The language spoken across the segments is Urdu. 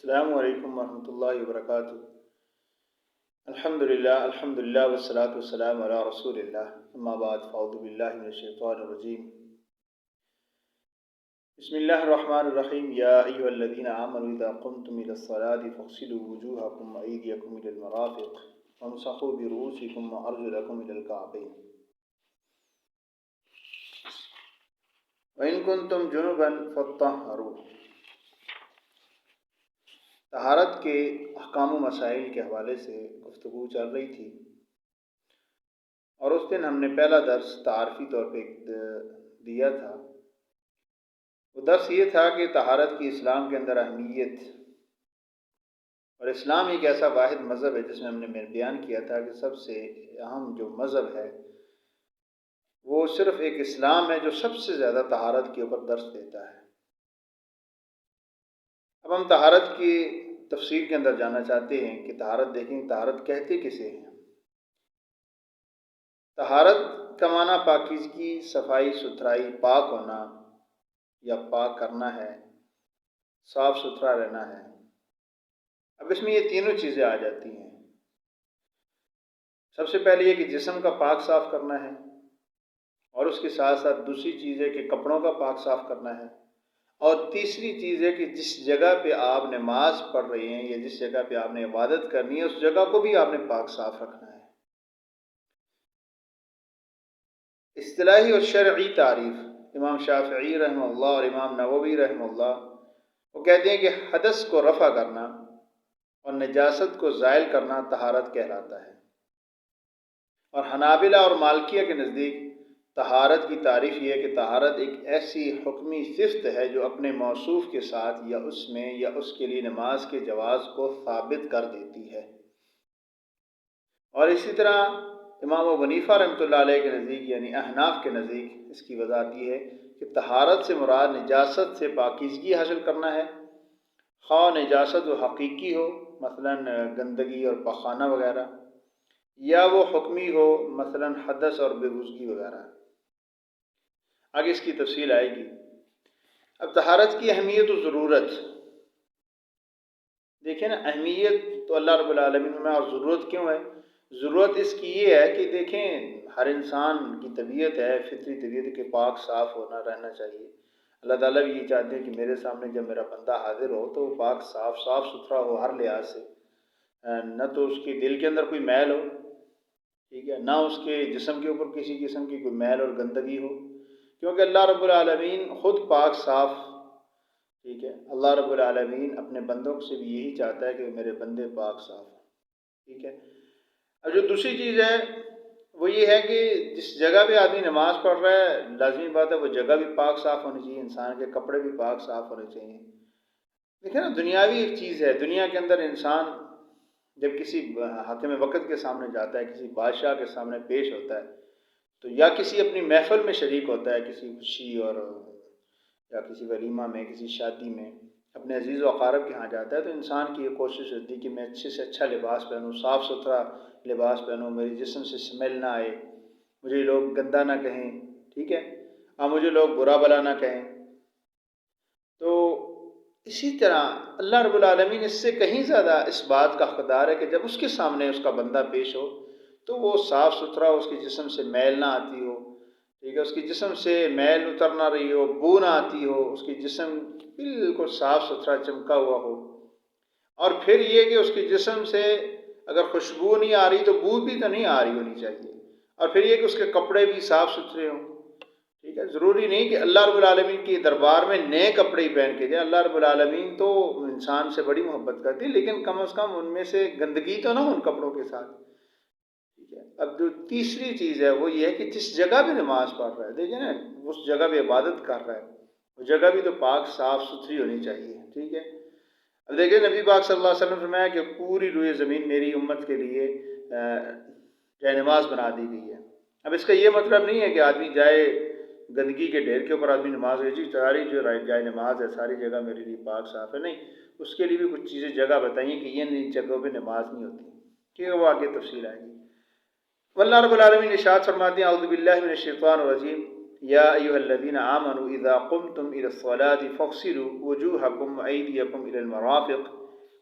السلام علیکم ورحمۃ اللہ وبرکاتہ۔ الحمدللہ والصلاۃ والسلام علی رسول اللہ، اما بعد فاعوذ باللہ من الشیطان الرجیم۔ بسم اللہ الرحمن الرحیم۔ یا ایھا الذین آمنوا اذا قمتم الی الصلاۃ فاغسلوا وجوہکم وایدیکم الی المرافق وامسحوا برؤوسکم وارجلکم الی الکعبین وان کنتم جنبا فاطہروا۔ طہارت کے احکام و مسائل کے حوالے سے گفتگو چل رہی تھی، اور اس دن ہم نے پہلا درس تعارفی طور پہ دیا تھا۔ وہ درس یہ تھا کہ طہارت کی اسلام کے اندر اہمیت، اور اسلام ایک ایسا واحد مذہب ہے جس میں ہم نے بیان کیا تھا کہ سب سے اہم جو مذہب ہے وہ صرف ایک اسلام ہے جو سب سے زیادہ طہارت کے اوپر درس دیتا ہے۔ اب ہم طہارت کی تفصیل کے اندر جانا چاہتے ہیں کہ طہارت دیکھیں، طہارت کہتے کسے ہیں؟ طہارت کا معنی پاکیزگی، صفائی ستھرائی، پاک ہونا یا پاک کرنا ہے، صاف ستھرا رہنا ہے۔ اب اس میں یہ تینوں چیزیں آ جاتی ہیں۔ سب سے پہلے یہ کہ جسم کا پاک صاف کرنا ہے، اور اس کے ساتھ ساتھ دوسری چیز ہے کہ کپڑوں کا پاک صاف کرنا ہے، اور تیسری چیز ہے کہ جس جگہ پہ آپ نماز پڑھ رہے ہیں یا جس جگہ پہ آپ نے عبادت کرنی ہے اس جگہ کو بھی آپ نے پاک صاف رکھنا ہے۔ اصطلاحی اور شرعی تعریف امام شافعی رحمہ اللہ اور امام نووی رحمہ اللہ وہ کہتے ہیں کہ حدث کو رفع کرنا اور نجاست کو زائل کرنا طہارت کہلاتا ہے، اور حنابلہ اور مالکیہ کے نزدیک طہارت کی تعریف یہ ہے کہ طہارت ایک ایسی حکمی صفت ہے جو اپنے موصوف کے ساتھ یا اس میں یا اس کے لیے نماز کے جواز کو ثابت کر دیتی ہے۔ اور اسی طرح امام ابو حنیفہ رحمۃ اللہ علیہ کے نزدیک یعنی احناف کے نزدیک اس کی وضاحت یہ ہے کہ طہارت سے مراد نجاست سے پاکیزگی حاصل کرنا ہے، خواہ نجاست و حقیقی ہو مثلا گندگی اور پخانہ وغیرہ، یا وہ حکمی ہو مثلا حدث اور بےوضوئی وغیرہ۔ آگے اس کی تفصیل آئے گی۔ اب طہارت کی اہمیت و ضرورت دیکھیں نا، اہمیت تو اللہ رب العالمین میں، اور ضرورت کیوں ہے؟ ضرورت اس کی یہ ہے کہ دیکھیں ہر انسان کی طبیعت ہے، فطری طبیعت کے پاک صاف ہونا رہنا چاہیے۔ اللہ تعالیٰ بھی یہ چاہتے ہیں کہ میرے سامنے جب میرا بندہ حاضر ہو تو وہ پاک صاف ستھرا ہو ہر لحاظ سے، نہ تو اس کے دل کے اندر کوئی میل ہو، ٹھیک ہے، نہ اس کے جسم کے اوپر کسی قسم کی کوئی میل اور گندگی ہو، کیونکہ اللہ رب العالمین خود پاک صاف، ٹھیک ہے، اللہ رب العالمین اپنے بندوں سے بھی یہی چاہتا ہے کہ میرے بندے پاک صاف ہوں، ٹھیک ہے۔ اب جو دوسری چیز ہے وہ یہ ہے کہ جس جگہ پہ آدمی نماز پڑھ رہا ہے لازمی بات ہے وہ جگہ بھی پاک صاف ہونی چاہیے، انسان کے کپڑے بھی پاک صاف ہونے چاہیے۔ دیکھیں نا، دنیاوی ایک چیز ہے، دنیا کے اندر انسان جب کسی حاکم وقت کے سامنے جاتا ہے، کسی بادشاہ کے سامنے پیش ہوتا ہے، تو یا کسی اپنی محفل میں شریک ہوتا ہے، کسی خوشی اور یا کسی ولیمہ میں، کسی شادی میں، اپنے عزیز و اقارب کے ہاں جاتا ہے، تو انسان کی یہ کوشش ہوتی ہے کہ میں اچھے سے اچھا لباس پہنوں، صاف ستھرا لباس پہنوں، میری جسم سے اسمیل نہ آئے، مجھے لوگ گندا نہ کہیں، ٹھیک ہے، اور مجھے لوگ برا بلا نہ کہیں۔ تو اسی طرح اللہ رب العالمین اس سے کہیں زیادہ اس بات کا حقدار ہے کہ جب اس کے سامنے اس کا بندہ پیش ہو تو وہ صاف ستھرا، اس کے جسم سے میل نہ آتی ہو، ٹھیک ہے، اس کی جسم سے میل اتر نہ رہی ہو، بو نہ آتی ہو، اس کی جسم بالکل صاف ستھرا چمکا ہوا ہو، اور پھر یہ کہ اس کی جسم سے اگر خوشبو نہیں آ رہی تو بو بھی تو نہیں آ رہی ہونی چاہیے، اور پھر یہ کہ اس کے کپڑے بھی صاف ستھرے ہوں، ٹھیک ہے۔ ضروری نہیں کہ اللہ رب العالمین کے دربار میں نئے کپڑے ہی پہن کے جائے، اللہ رب العالمین تو انسان سے بڑی محبت کرتی ہے، لیکن کم از کم ان میں سے گندگی تو نہ ہو ان کپڑوں کے ساتھ، ٹھیک ہے۔ اب جو تیسری چیز ہے وہ یہ ہے کہ جس جگہ بھی نماز پڑھ رہا ہے، دیکھیں نا، اس جگہ بھی عبادت کر رہا ہے، وہ جگہ بھی تو پاک صاف ستھری ہونی چاہیے، ٹھیک ہے۔ اب دیکھیں نبی پاک صلی اللہ علیہ وسلم نے فرمایا کہ پوری روئے زمین میری امت کے لیے جائے نماز بنا دی گئی ہے۔ اب اس کا یہ مطلب نہیں ہے کہ آدمی جائے گندگی کے ڈھیر کے اوپر آدمی نماز ہے، جی ساری جو جائے نماز ہے ساری جگہ میرے لیے پاک صاف ہے، نہیں، اس کے لیے بھی کچھ چیزیں جگہ بتائیں کہ یہ جگہوں پہ نماز نہیں ہوتی، ٹھیک ہے، وہ آگے تفصیل آئے گی۔ واللہ رب العالمین ارشاد فرماتے ہیں اعوذ باللہ من الشیطان الرجیم، یا ایھا الذین آمنوا اذا قمتم الی الصلاۃ فاغسلوا وجوہکم وایدیکم الی المرافق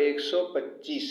125,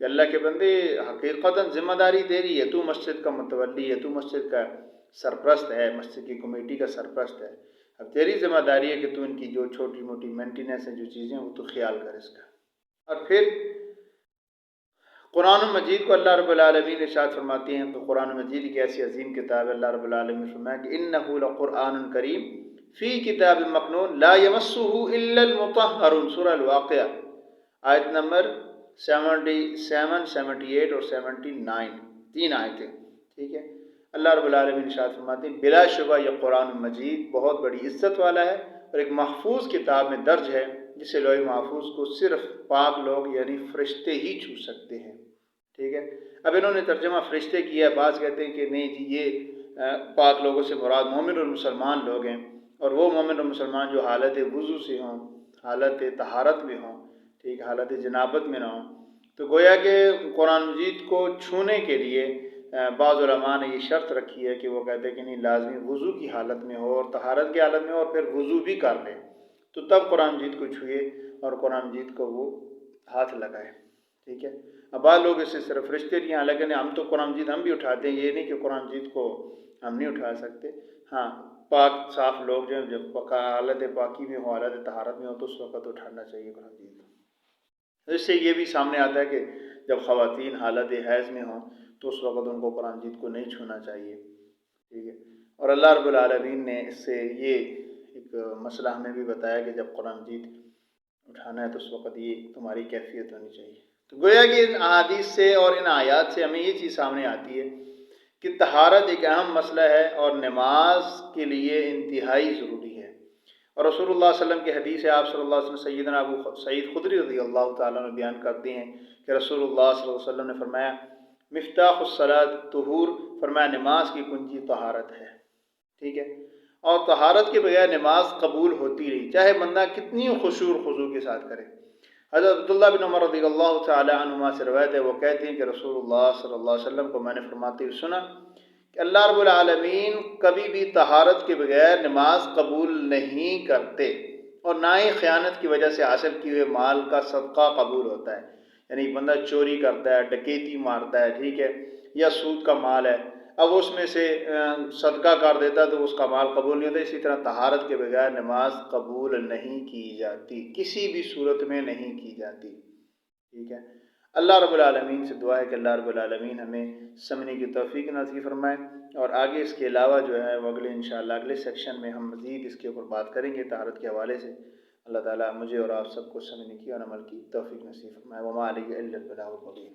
کہ اللہ کے بندے حقیقتاً ذمہ داری تیری ہے، تو مسجد کا متولی ہے، تو مسجد کا سرپرست ہے، مسجد کی کمیٹی کا سرپرست ہے، اب تیری ذمہ داری ہے کہ تو ان کی جو چھوٹی موٹی مینٹیننس ہیں جو چیزیں وہ تو خیال کر اس کا۔ اور پھر قرآن مجید کو اللہ رب العالمین ارشاد فرماتے ہیں، تو قرآن مجید ایک ایسی عظیم کتاب ہے، اللہ رب العالمین نے فرمایا کہ انہ لقرآن کریم فی کتاب مکنون لا یمسہ الا المطہرون، سورہ الواقعہ آیت نمبر 77 78 اور 79، 3 آیتیں، ٹھیک ہے۔ اللہ رب العالمین ارشاد فرماتے ہیں بلا شبہ یہ قرآن مجید بہت بڑی عزت والا ہے اور ایک محفوظ کتاب میں درج ہے، جسے لوح محفوظ کو صرف پاک لوگ یعنی فرشتے ہی چھو سکتے ہیں، ٹھیک ہے۔ اب انہوں نے ترجمہ فرشتے کیا ہے، بعض کہتے ہیں کہ نہیں جی یہ پاک لوگوں سے مراد مومن اور مسلمان لوگ ہیں، اور وہ مومن اور مسلمان جو حالت وضو سے ہوں، حالت طہارت میں ہوں، ٹھیک، حالت جنابت میں نہ ہوں۔ تو گویا کہ قرآن مجید کو چھونے کے لیے بعض علماء نے یہ شرط رکھی ہے کہ وہ کہتے ہیں کہ نہیں لازمی وضو کی حالت میں ہو اور طہارت کی حالت میں ہو اور پھر وضو بھی کر لے تو تب قرآن مجید کو چھوئے اور قرآن مجید کو وہ ہاتھ لگائے، ٹھیک ہے۔ اب بعض لوگ اس سے صرف فرشتے لیے، لیکن ہم تو قرآن مجید ہم بھی اٹھاتے ہیں، یہ نہیں کہ قرآن مجید کو ہم نہیں اٹھا سکتے، ہاں پاک صاف لوگ جو جب حالت پاکی میں ہو، حالت طہارت میں ہو تو اس وقت اٹھانا چاہیے قرآن مجید۔ اس سے یہ بھی سامنے آتا ہے کہ جب خواتین حالت حیض میں ہوں تو اس وقت ان کو قرآن مجید کو نہیں چھونا چاہیے، ٹھیک ہے۔ اور اللہ رب العالمین نے اس سے یہ ایک مسئلہ ہمیں بھی بتایا کہ جب قرآن مجید اٹھانا ہے تو اس وقت یہ تمہاری کیفیت ہونی چاہیے۔ تو گویا کہ ان احادیث سے اور ان آیات سے ہمیں یہ چیز سامنے آتی ہے کہ طہارت ایک اہم مسئلہ ہے اور نماز کے لیے انتہائی ضروری ہے۔ اور رسول اللہ صلی اللہ علیہ وسلم کی حدیث ہے، آپ صلی اللہ علیہ وسلم سیدنا ابو سعید خدری رضی اللہ تعالیٰ عنہ بیان کرتے ہیں کہ رسول اللہ صلی اللہ علیہ وسلم نے فرمایا مفتاح الصلاۃ طہور، فرمایا نماز کی کنجی طہارت ہے، ٹھیک ہے۔ اور طہارت کے بغیر نماز قبول ہوتی نہیں، چاہے بندہ کتنی خشوع و خضوع کے ساتھ کرے۔ حضرت عبداللہ بن عمر رضی اللہ تعالیٰ عنہما سے روایت ہے، وہ کہتے ہیں کہ رسول اللہ صلی اللہ علیہ وسلم کو میں نے فرماتے ہوئے سنا کہ اللہ رب العالمین کبھی بھی طہارت کے بغیر نماز قبول نہیں کرتے، اور نہ ہی خیانت کی وجہ سے حاصل کیے ہوئے مال کا صدقہ قبول ہوتا ہے، یعنی بندہ چوری کرتا ہے، ڈکیتی مارتا ہے، ٹھیک ہے، یا سود کا مال ہے، اب اس میں سے صدقہ کر دیتا تو اس کا مال قبول نہیں ہوتا۔ اسی طرح طہارت کے بغیر نماز قبول نہیں کی جاتی، کسی بھی صورت میں نہیں کی جاتی، ٹھیک ہے۔ اللہ رب العالمین سے دعا ہے کہ اللہ رب العالمین ہمیں سمجھنے کی توفیق نصیب فرمائے، اور آگے اس کے علاوہ جو ہے وہ انشاءاللہ اگلے سیکشن میں ہم مزید اس کے اوپر بات کریں گے طہارت کے حوالے سے۔ اللہ تعالیٰ مجھے اور آپ سب کو سمجھنے کی اور عمل کی توفیق نصیب فرمائے۔ وما علیہ الا البلاغ المبین۔